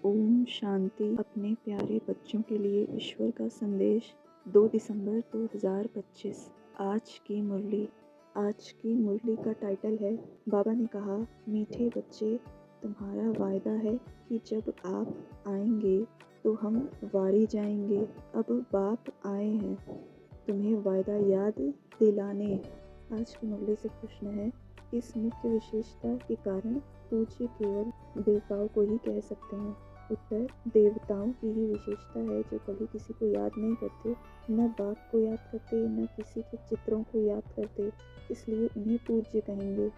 ओम शांति। अपने प्यारे बच्चों के लिए ईश्वर का संदेश 2 दिसंबर 2025। आज की मुरली का टाइटल है, बाबा ने कहा, मीठे बच्चे, तुम्हारा वायदा है कि जब आप आएंगे तो हम वारी जाएंगे। अब बाप आए हैं तुम्हें वायदा याद दिलाने। आज की मुरली से प्रश्न है, इस मुख्य विशेषता के कारण पूज्य केवल देवताओं को ही कह सकते हैं। उत्तर, देवताओं की ही विशेषता है जो कभी किसी को याद नहीं करते, न बाप को याद करते, न किसी के चित्रों को याद करते, इसलिए उन्हें पूज्य कहेंगे।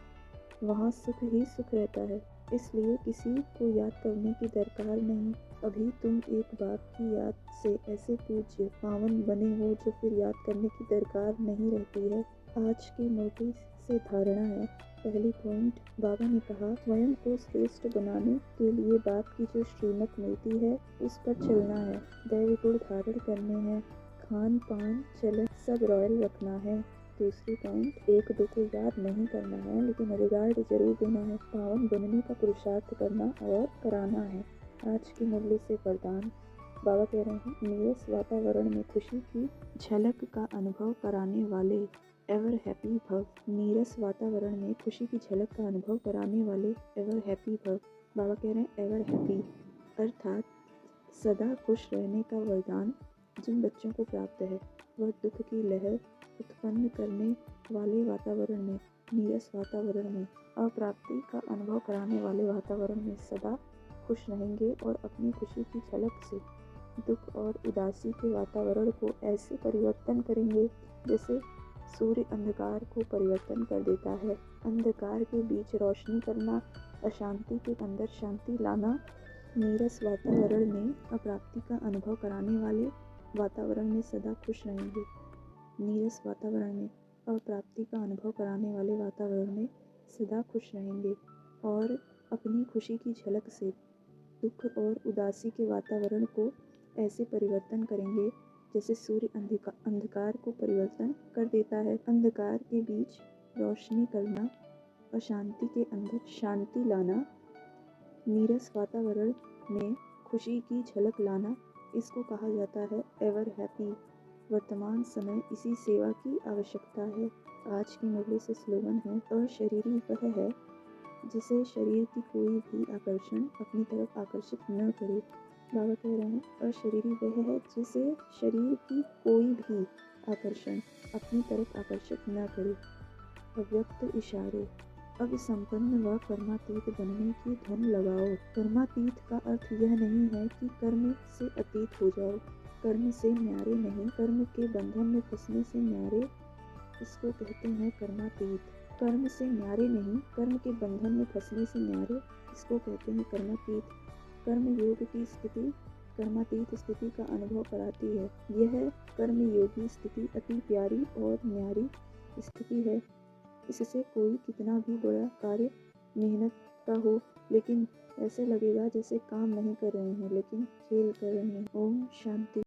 वहाँ सुख ही सुख रहता है, इसलिए किसी को याद करने की दरकार नहीं। अभी तुम एक बाप की याद से ऐसे पूज्य पावन बने हो जो फिर याद करने की दरकार नहीं रहती है। आज की मुरली से धारणा है, पहली पॉइंट, बाबा ने कहा, स्वयं को श्रेष्ठ बनाने के लिए बाप की जो श्रीमत मिलती है उस पर चलना है, दैवी गुण धारण करने हैं, खान पान चलन सब रॉयल रखना है। दूसरी पॉइंट, एक दो को याद नहीं करना है लेकिन रिगार्ड जरूर देना है, पावन बनने का पुरुषार्थ करना और कराना है। आज की मुरली से वरदान, बाबा कह रहे हैं, नीरस वातावरण में खुशी की झलक का अनुभव कराने वाले एवर हैप्पी भव। नीरस वातावरण में खुशी की झलक का अनुभव कराने वाले एवर हैप्पी भव। बाबा कह रहे हैं एवर हैप्पी अर्थात सदा खुश रहने का वरदान जिन बच्चों को प्राप्त है, वह दुख की लहर उत्पन्न करने वाले वातावरण में, नीरस वातावरण में, अप्राप्ति का अनुभव कराने वाले वातावरण में सदा खुश रहेंगे और अपनी खुशी की झलक से दुख और उदासी के वातावरण को ऐसे परिवर्तन करेंगे जैसे सूर्य अंधकार को परिवर्तन कर देता है। अंधकार के बीच रोशनी करना, अशांति के अंदर शांति लाना। नीरस वातावरण में अप्राप्ति का अनुभव कराने वाले वातावरण में सदा खुश रहेंगे। नीरस वातावरण में अप्राप्ति का अनुभव कराने वाले वातावरण में सदा खुश रहेंगे और अपनी खुशी की झलक से दुख और उदासी के वातावरण को ऐसे परिवर्तन करेंगे जैसे सूर्य अंधकार को परिवर्तन कर देता है। अंधकार के बीच रोशनी करना, अशांति के अंदर शांति लाना, नीरस वातावरण में खुशी की झलक लाना, इसको कहा जाता है एवर हैप्पी। वर्तमान समय इसी सेवा की आवश्यकता है। आज की मुरली से स्लोगन है, अशरीरी वह है जिसे शरीर की कोई भी आकर्षण अपनी तरफ आकर्षित न करे। बाबा कह रहे हैं, अशरीरी वह है जिसे शरीर की कोई भी आकर्षण अपनी तरफ आकर्षित न करे। अव्यक्त इशारे, अब संपन्न व कर्मातीत बनने की धुन लगाओ। कर्मातीत का अर्थ यह नहीं है कि कर्म से अतीत हो जाओ, कर्म से न्यारे नहीं, कर्म के बंधन में फंसने से न्यारे, इसको कहते हैं कर्मातीत। कर्म से न्यारे नहीं, कर्म के बंधन में फंसने से न्यारे, इसको कहते हैं कर्मातीत। कर्म योग की स्थिति कर्मातीत स्थिति का अनुभव कराती है। यह कर्म योगी स्थिति अति प्यारी और न्यारी स्थिति है। इससे कोई कितना भी बड़ा कार्य मेहनत का हो, लेकिन ऐसे लगेगा जैसे काम नहीं कर रहे हैं लेकिन खेल कर रहे हैं। ओम शांति।